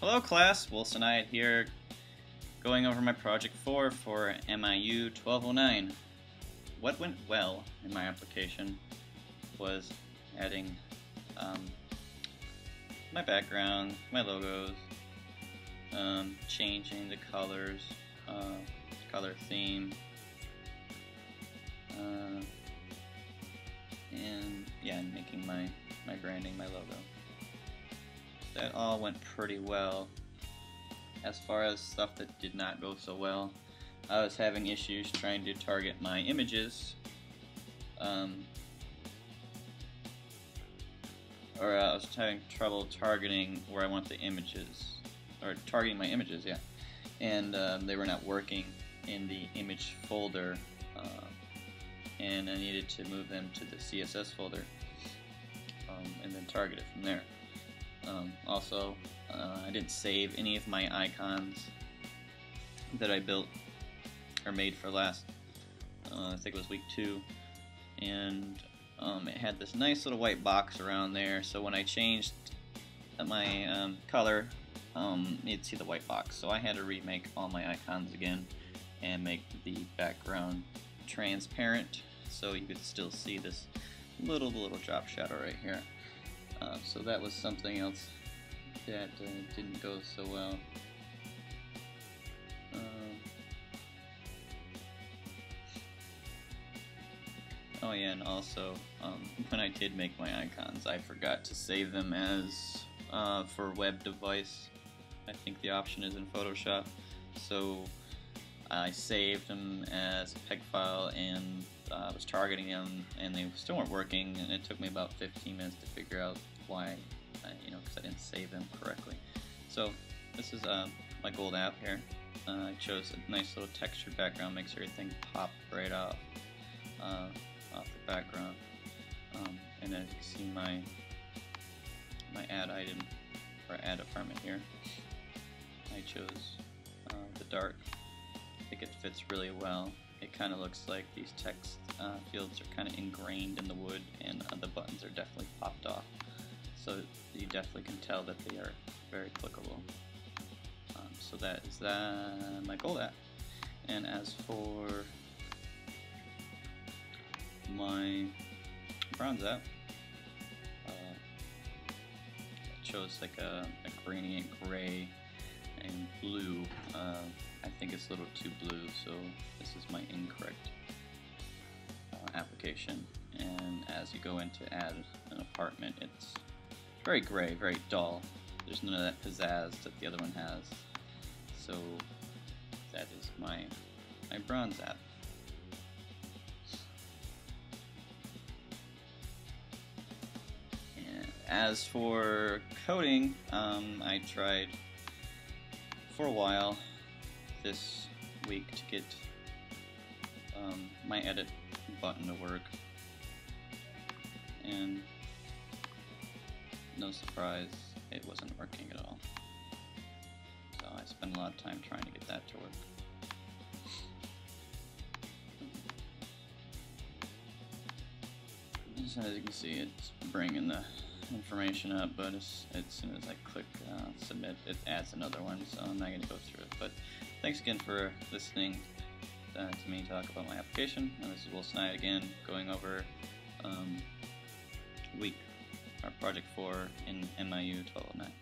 Hello class, Wilsonite here, going over my project 4 for MIU 1209. What went well in my application was adding my background, my logos, changing the colors, color theme, and yeah, making my branding, my logo. That all went pretty well. As far as stuff that did not go so well, I was having issues trying to target my images, or I was having trouble targeting where I want the images, or targeting my images, yeah, and they were not working in the image folder, and I needed to move them to the CSS folder, and then target it from there. Also, I didn't save any of my icons that I built or made for last, I think it was week 2, and it had this nice little white box around there, so when I changed my color, you'd see the white box. So I had to remake all my icons again and make the background transparent so you could still see this little drop shadow right here. So that was something else that didn't go so well. Oh yeah, and also when I did make my icons, I forgot to save them as for web device. I think the option is in Photoshop. So I saved them as a PEG file and was targeting them, and they still weren't working, and it took me about 15 minutes to figure out why, because I didn't save them correctly. So this is my gold app here. I chose a nice little textured background, makes everything pop right off the background. And as you can see, my add item or add department here, I chose the dark. I think it fits really well. It kind of looks like these text fields are kind of ingrained in the wood, and the buttons are definitely popped off. So you definitely can tell that they are very clickable. So that is my gold app. And as for my bronze app, I chose like a gradient gray and blue. I think it's a little too blue, so this is my incorrect application. And as you go in to add an apartment, it's very gray, very dull. There's none of that pizzazz that the other one has. So that is my bronze app. And as for coding, I tried for a while this week to get my edit button to work, and no surprise, it wasn't working at all. So I spent a lot of time trying to get that to work. So as you can see, it's bringing the information up, but as soon as I click submit, it adds another one, so I'm not going to go through it. But thanks again for listening to me talk about my application. And this is Wilsonite again, going over project 4 in MIU 1209.